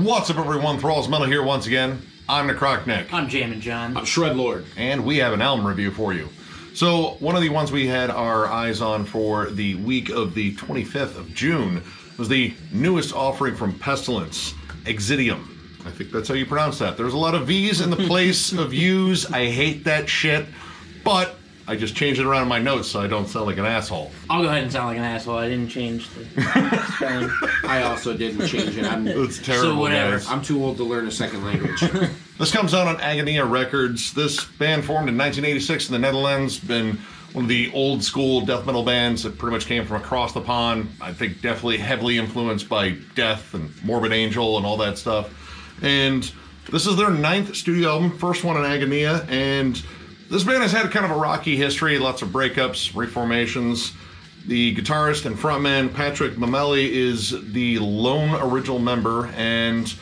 What's up, everyone? Thralls Metal here once again. I'm Necrotic Nick. I'm Jammin Jon. I'm Shredlord. And we have an album review for you. So, one of the ones we had our eyes on for the week of the 25th of June was the newest offering from Pestilence, Exitivm. I think that's how you pronounce that. There's a lot of V's in the place of U's. I hate that shit. But I just changed it around in my notes so I don't sound like an asshole. I'll go ahead and sound like an asshole. I didn't change the spelling. I also didn't change it. It's terrible, So whatever. guys. I'm too old to learn a second language. This comes out on Agonia Records. This band formed in 1986 in the Netherlands. Been one of the old school death metal bands that pretty much came from across the pond. I think definitely heavily influenced by Death and Morbid Angel and all that stuff. And this is their 9th studio album, first one on Agonia. And this band has had kind of a rocky history, lots of breakups, reformations. The guitarist and frontman Patrick Mamelli is the lone original member, and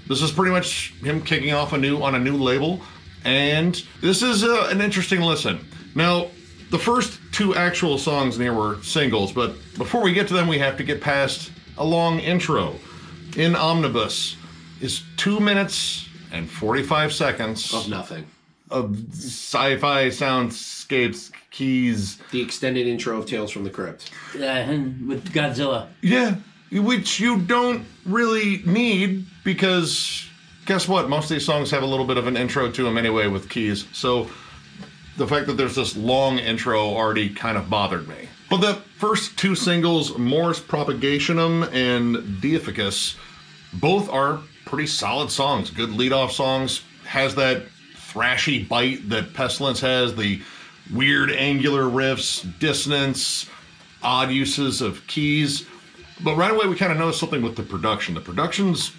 this is pretty much him kicking off on a new label. And this is an interesting listen. Now, the first two actual songs in here were singles, but before we get to them, we have to get past a long intro. In Omnibus is 2 minutes and 45 seconds Of nothing. of sci-fi soundscapes, keys. The extended intro of Tales from the Crypt. With Godzilla. Yeah, which you don't really need because guess what? Most of these songs have a little bit of an intro to them anyway with keys. So the fact that there's this long intro already kind of bothered me. But the first two singles, Mors Propagationum and Deificus, both are pretty solid songs. Good lead-off songs. Has that thrashy bite that Pestilence has, the weird angular riffs, dissonance, odd uses of keys. But right away we kind of noticed something with the production. The production's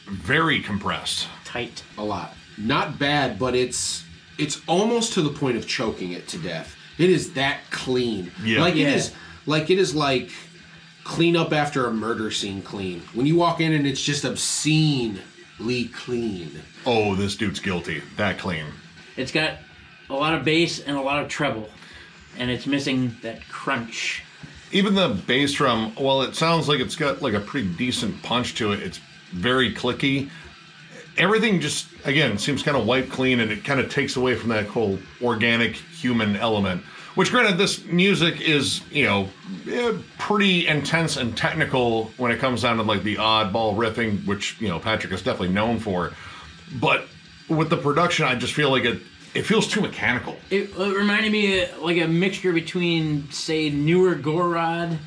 very compressed. Tight. A lot. Not bad, but it's almost to the point of choking it to death. It is that clean. Yeah. It is like clean up after a murder scene clean. When you walk in and it's just obscenely clean. Oh, this dude's guilty. That clean. It's got a lot of bass and a lot of treble, and it's missing that crunch. Even the bass drum, while it sounds like it's got like a pretty decent punch to it, it's very clicky. Everything just, again, seems kind of wiped clean, and it kind of takes away from that whole organic human element. Which, granted, this music is, pretty intense and technical when it comes down to like the oddball riffing, which, Patrick is definitely known for. But with the production, I just feel like it feels too mechanical. It reminded me of like a mixture between, say, newer Gorod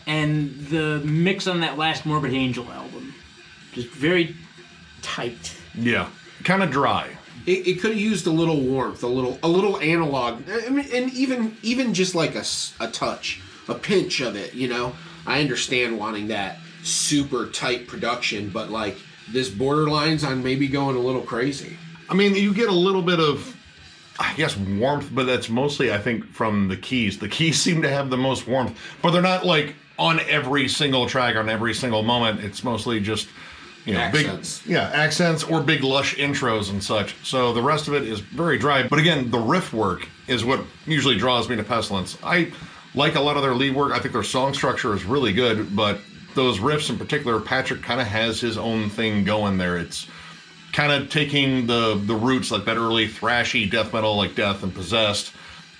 and the mix on that last Morbid Angel album. Just very tight. Yeah, kind of dry. It could have used a little warmth, a little analog. I mean, and even just like a touch, a pinch of it, I understand wanting that super tight production, but like this borderlines on maybe going a little crazy. I mean, you get a little bit of, I guess, warmth, but that's mostly, I think, from the keys. The keys seem to have the most warmth, but they're not like on every single track, on every single moment. It's mostly just, accents. Big, accents or big lush intros and such. So the rest of it is very dry. But again, the riff work is what usually draws me to Pestilence. I like a lot of their lead work. I think their song structure is really good, but those riffs in particular, Patrick kind of has his own thing going there. It's kind of taking the roots, like that early thrashy death metal like Death and Possessed,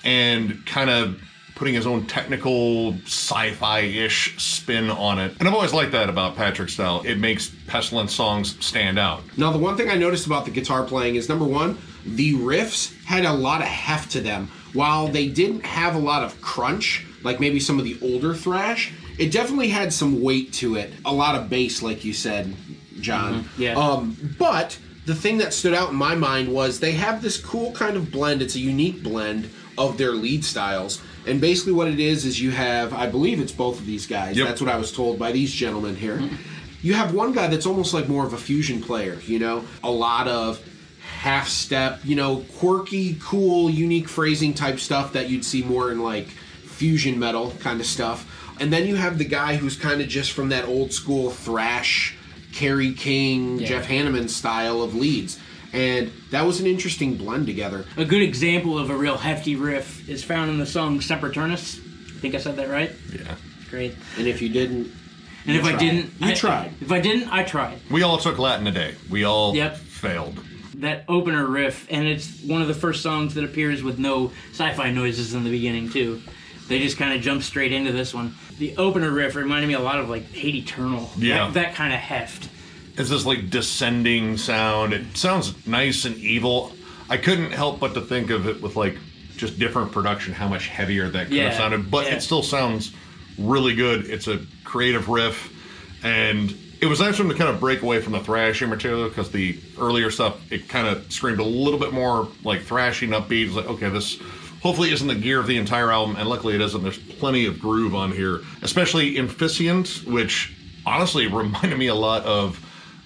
and kind of putting his own technical sci-fi-ish spin on it. And I've always liked that about Patrick's style. It makes Pestilence songs stand out. Now, the one thing I noticed about the guitar playing is, number one, the riffs had a lot of heft to them. While they didn't have a lot of crunch, like maybe some of the older thrash, it definitely had some weight to it. A lot of bass, like you said, John. Mm-hmm. Yeah. But the thing that stood out in my mind was they have this cool kind of blend. It's a unique blend of their lead styles. And basically what it is you have, I believe it's both of these guys. Yep. That's what I was told by these gentlemen here. You have one guy that's almost like more of a fusion player, a lot of half-step, quirky, cool, unique phrasing type stuff that you'd see more in like fusion metal kind of stuff. And then you have the guy who's kind of just from that old school thrash, Kerry King, Jeff Hanneman style of leads. And that was an interesting blend together. A good example of a real hefty riff is found in the song Sempiternus. I think I said that right? Yeah. Great. And if you didn't, And if I didn't, You tried. If I didn't, I tried. We all took Latin today. We all Yep. failed. That opener riff, and it's one of the first songs that appears with no sci-fi noises in the beginning too. They just kind of jump straight into this one. The opener riff reminded me a lot of like Hate Eternal. Yeah. That kind of heft. It's this like descending sound. It sounds nice and evil. I couldn't help but to think of it with like just different production, how much heavier that could have sounded. But it still sounds really good. It's a creative riff, and it was nice for them to kind of break away from the thrashy material, because the earlier stuff, it kind of screamed a little bit more like thrashy and upbeat. It's like, okay, this hopefully isn't the gear of the entire album, and luckily it isn't. There's plenty of groove on here, especially Inficient, which honestly reminded me a lot of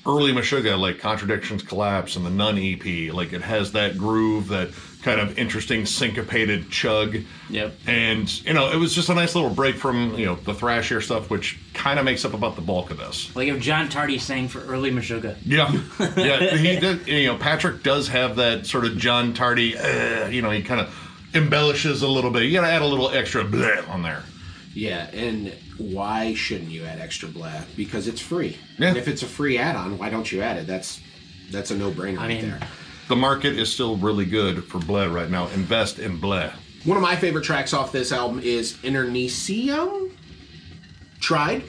early Meshuggah, like Contradictions Collapse and the Nun EP. Like, it has that groove, that kind of interesting syncopated chug. Yep. And, you know, it was just a nice little break from, you know, the thrashier stuff, which kind of makes up about the bulk of this. Like if John Tardy sang for early Meshuggah. Yeah. Yeah, he did. You know, Patrick does have that sort of John Tardy, you know, he kind of embellishes a little bit. You gotta add a little extra bleh on there. Yeah, and why shouldn't you add extra blah? Because it's free. Yeah. And if it's a free add-on, why don't you add it? That's a no-brainer right there. The market is still really good for bleh right now. Invest in bleh. One of my favorite tracks off this album is Internecium. Tried.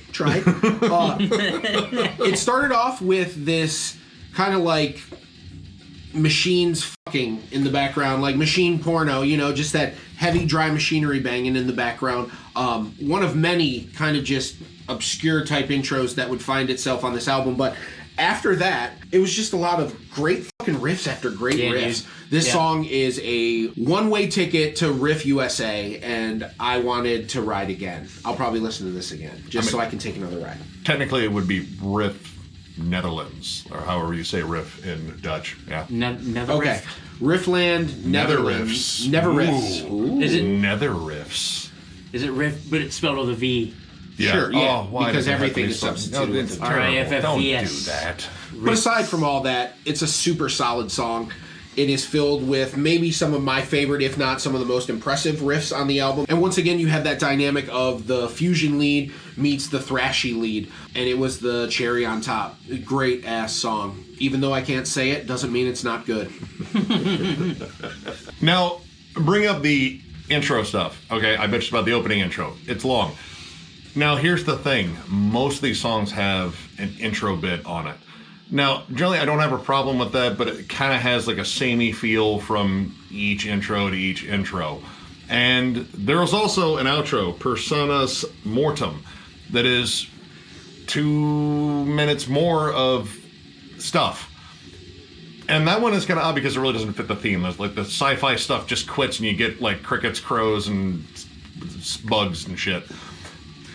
It started off with this kind of like machines fucking in the background, like machine porno, you know, just that heavy dry machinery banging in the background. One of many kind of just obscure type intros that would find itself on this album, but after that, it was just a lot of great fucking riffs after great riffs. Dude. This song is a one-way ticket to Riff USA, and I wanted to ride again. I'll probably listen to this again, just so I can take another ride. Technically, it would be Riff Netherlands, or however you say riff in Dutch. Yeah. Nether Okay. riff. Riffland, Netherlands. Riffs. Never Riffs. Ooh. Is it Nether Riffs? Is it riff, but it's spelled with a V? Yeah. Sure, yeah, Oh, why because does it have to everything be is so- substituted No, with it's a- terrible. Don't do R-I-F-F-E-S. that. But aside from all that, it's a super solid song. It is filled with maybe some of my favorite, if not some of the most impressive riffs on the album. And once again, you have that dynamic of the fusion lead meets the thrashy lead. And it was the cherry on top. Great ass song. Even though I can't say it, doesn't mean it's not good. Now, bring up the intro stuff. Okay, I bitched about the opening intro. It's long. Now, here's the thing. Most of these songs have an intro bit on it. Now, generally, I don't have a problem with that, but it kind of has like a samey feel from each intro to each intro. And there is also an outro, Personas Mortem, that is 2 minutes more of stuff. And that one is kind of odd because it really doesn't fit the theme. There's like the sci-fi stuff just quits and you get like crickets, crows, and bugs and shit.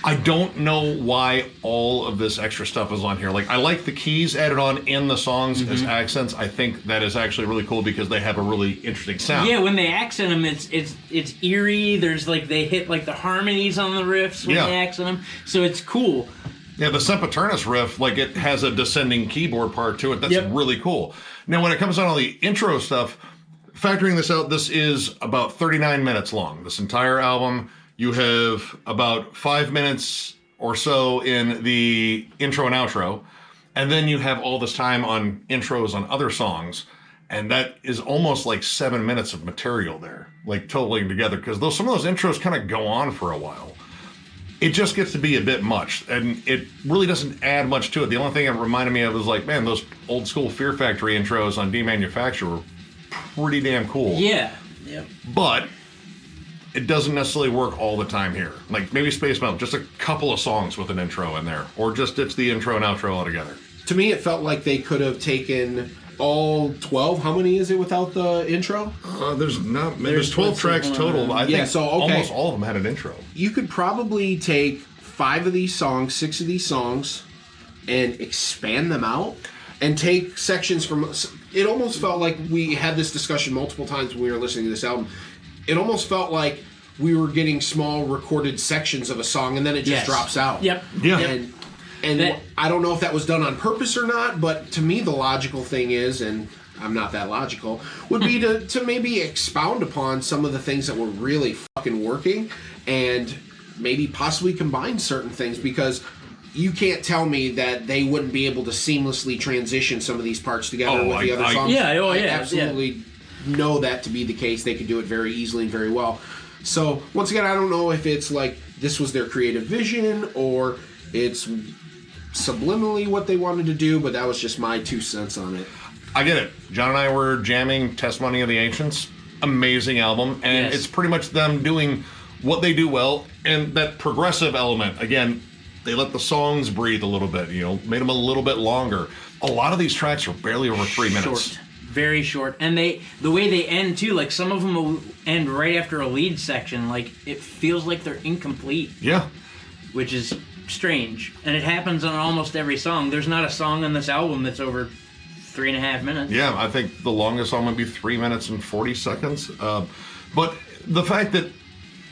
I don't know why all of this extra stuff is on here. Like, I like the keys added on in the songs as accents. I think that is actually really cool because they have a really interesting sound. Yeah, when they accent them, it's eerie. There's like they hit like the harmonies on the riffs when they accent them, so it's cool. Yeah, the Sempiternus riff, like, it has a descending keyboard part to it. That's really cool. Now, when it comes on all the intro stuff, factoring this out, this is about 39 minutes long. This entire album. You have about 5 minutes or so in the intro and outro, and then you have all this time on intros on other songs, and that is almost like 7 minutes of material there, like totaling together, because some of those intros kind of go on for a while. It just gets to be a bit much, and it really doesn't add much to it. The only thing it reminded me of was like, man, those old school Fear Factory intros on Demanufacture were pretty damn cool. Yeah. Yep. But it doesn't necessarily work all the time here. Like, maybe Space Mountain, just a couple of songs with an intro in there. Or just ditch the intro and outro altogether. To me, it felt like they could have taken all 12. How many is it without the intro? There's 12 tracks total. I think so, okay. almost all of them had an intro. You could probably take 5 of these songs, 6 of these songs, and expand them out. And take sections from... It almost felt like we had this discussion multiple times when we were listening to this album. It almost felt like we were getting small recorded sections of a song and then it just drops out. Yep. Yeah. And I don't know if that was done on purpose or not, but to me the logical thing is, and I'm not that logical, would be to maybe expound upon some of the things that were really fucking working and maybe possibly combine certain things, because you can't tell me that they wouldn't be able to seamlessly transition some of these parts together with the other songs. I absolutely know that to be the case. They could do it very easily and very well. So, once again, I don't know if it's like this was their creative vision or it's subliminally what they wanted to do, but that was just my 2 cents on it. I get it. John and I were jamming Testimony of the Ancients. Amazing album. And it's pretty much them doing what they do well. And that progressive element, again, they let the songs breathe a little bit, made them a little bit longer. A lot of these tracks are barely over 3 minutes. Very short. And the way they end too, like some of them will end right after a lead section. Like it feels like they're incomplete. Yeah. Which is strange. And it happens on almost every song. There's not a song on this album that's over 3.5 minutes. Yeah, I think the longest song might be 3 minutes and 40 seconds. But the fact that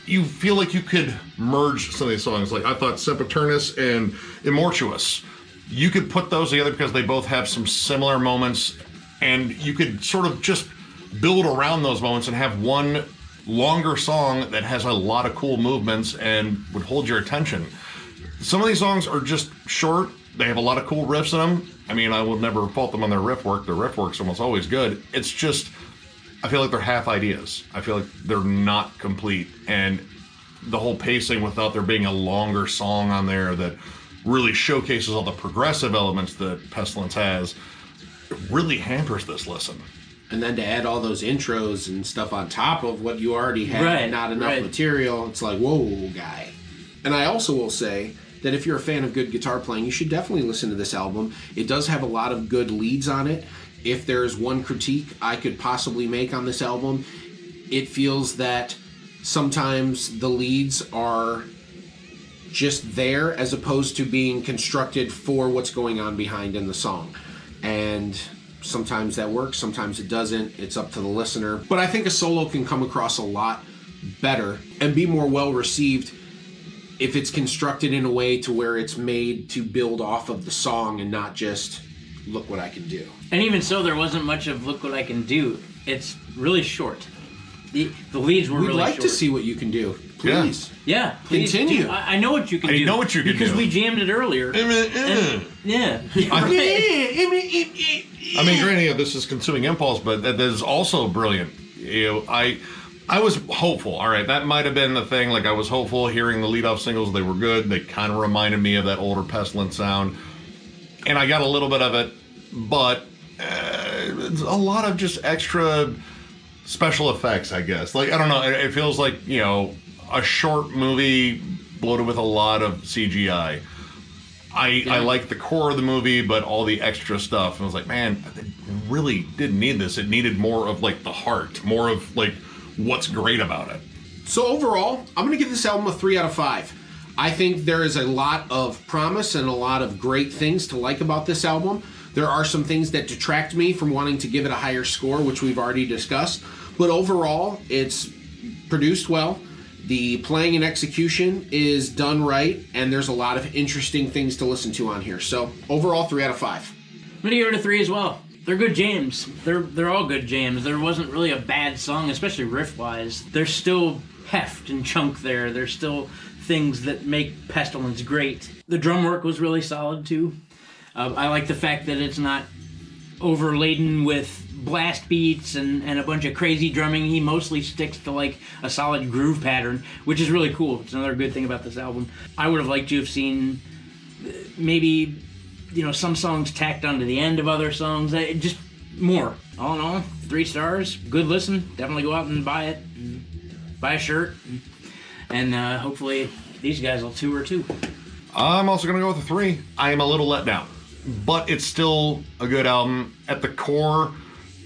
you feel like you could merge some of these songs, like I thought Sempiternus and Immortuous, you could put those together because they both have some similar moments, and you could sort of just build around those moments and have one longer song that has a lot of cool movements and would hold your attention. Some of these songs are just short. They have a lot of cool riffs in them. I mean, I will never fault them on their riff work. Their riff work's almost always good. It's just, I feel like they're half ideas. I feel like they're not complete. And the whole pacing without there being a longer song on there that really showcases all the progressive elements that Pestilence has, it really hampers this listen. And then to add all those intros and stuff on top of what you already had, and not enough material, it's like, whoa, guy. And I also will say that if you're a fan of good guitar playing, you should definitely listen to this album. It does have a lot of good leads on it. If there's one critique I could possibly make on this album, it feels that sometimes the leads are just there as opposed to being constructed for what's going on behind in the song. And sometimes that works, sometimes it doesn't. It's up to the listener. But I think a solo can come across a lot better and be more well received if it's constructed in a way to where it's made to build off of the song and not just look what I can do. And even so, there wasn't much of look what I can do. It's really short. The leads were really short. We'd like to see what you can do. Please. Yeah, please. Continue. I know what you can do. I know what you can do. Because we jammed it earlier. Yeah. I mean, granted, this is Consuming Impulse, but that is also brilliant. I was hopeful. All right, that might have been the thing. Like, I was hopeful hearing the lead-off singles. They were good. They kind of reminded me of that older Pestilence sound. And I got a little bit of it, but it's a lot of just extra special effects, I guess. Like, I don't know. It feels like, a short movie bloated with a lot of CGI. I like the core of the movie, but all the extra stuff. And I was like, man, it really didn't need this. It needed more of, like, the heart. More of, like, what's great about it. So overall, I'm going to give this album a 3 out of 5. I think there is a lot of promise and a lot of great things to like about this album. There are some things that detract me from wanting to give it a higher score, which we've already discussed. But overall, it's produced well. The playing and execution is done right, and there's a lot of interesting things to listen to on here. So overall, 3 out of 5. I'm going to give it a 3 as well. They're good jams. They're all good jams. There wasn't really a bad song, especially riff-wise. There's still heft and chunk there. There's still things that make Pestilence great. The drum work was really solid, too. I like the fact that it's not overladen with blast beats and a bunch of crazy drumming. He mostly sticks to, like, a solid groove pattern, which is really cool. It's another good thing about this album. I would have liked to have seen maybe, some songs tacked onto the end of other songs. Just more. All in all, 3 stars. Good listen. Definitely go out and buy it. And buy a shirt. And hopefully these guys will tour too. I'm also going to go with a 3. I am a little let down, but it's still a good album. At the core,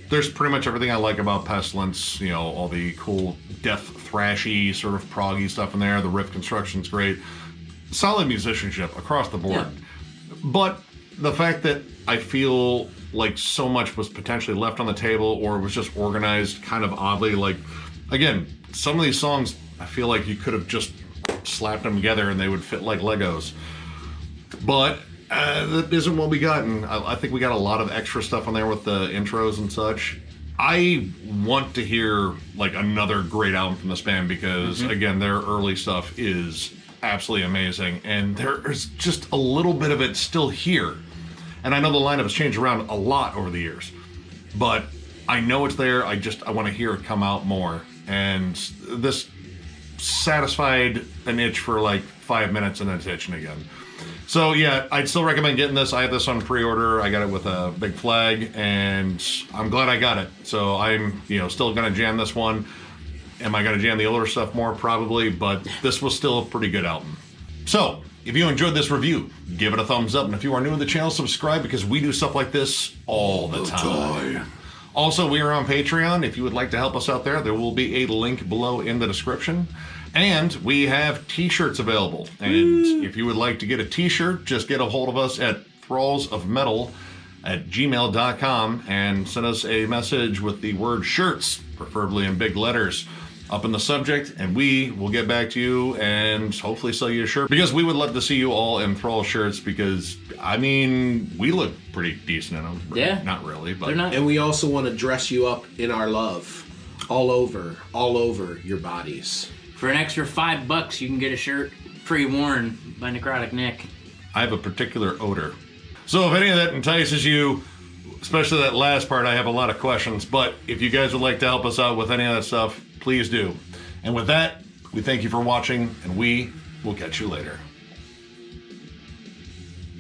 there's pretty much everything I like about Pestilence. All the cool death thrashy sort of proggy stuff in there. The riff construction's great. Solid musicianship across the board. Yeah. But the fact that I feel like so much was potentially left on the table or was just organized kind of oddly. Like, again, some of these songs, I feel like you could have just slapped them together and they would fit like Legos. But that isn't what we got. And I think we got a lot of extra stuff on there with the intros and such. I want to hear like another great album from this band because, again, their early stuff is absolutely amazing. And there's just a little bit of it still here. And I know the lineup has changed around a lot over the years, but I know it's there. I want to hear it come out more. And this satisfied an itch for like 5 minutes and then it's itching again. So yeah, I'd still recommend getting this. I have this on pre-order. I got it with a big flag, and I'm glad I got it. So I'm, still gonna jam this one. Am I gonna jam the older stuff more? Probably, but this was still a pretty good album. So if you enjoyed this review, give it a thumbs up, and if you are new to the channel, subscribe, because we do stuff like this all the time. Also, we are on Patreon. If you would like to help us out there, there will be a link below in the description. And we have t-shirts available. And if you would like to get a t-shirt, just get a hold of us at thrallsofmetal@gmail.com and send us a message with the word shirts, preferably in big letters, up in the subject, and we will get back to you and hopefully sell you a shirt, because we would love to see you all in Thrall shirts, because we look pretty decent in them. Yeah. Not really, but they're not. And we also want to dress you up in our love all over your bodies. For an extra $5, you can get a shirt pre-worn by Necrotic Nick. I have a particular odor. So if any of that entices you, especially that last part, I have a lot of questions, but if you guys would like to help us out with any of that stuff, please do. And with that, we thank you for watching, and we will catch you later.